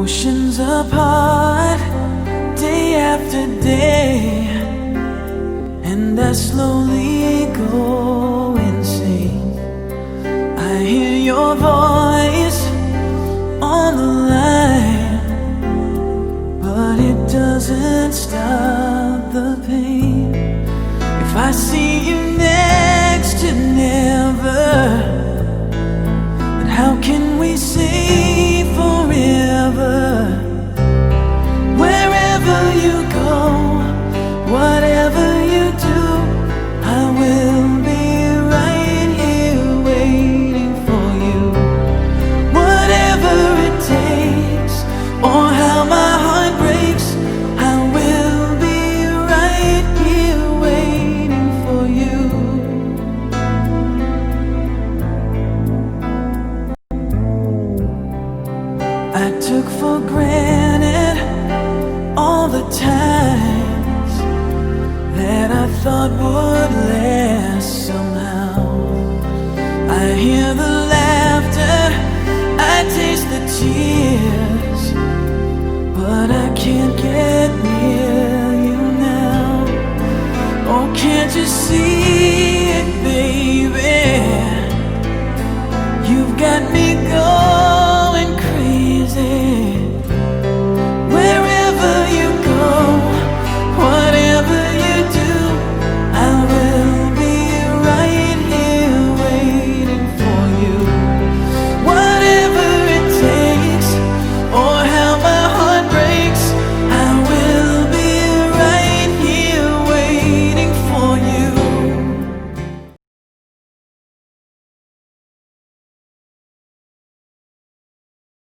Oceans apart, day after day, and I slowly go insane. I hear your voice on the line, but it doesn't stop the pain. If I see you next to never, then how can we say forever? Wherever you go, whatever you do, I will be right here waiting for you. Whatever it takes, or how my heart breaks, I will be right here waiting for you. I took for granted all the times that I thought would last somehow. I hear the laughter, I taste the tears, but I can't get near you now. Oh, can't you see it, baby? You've got me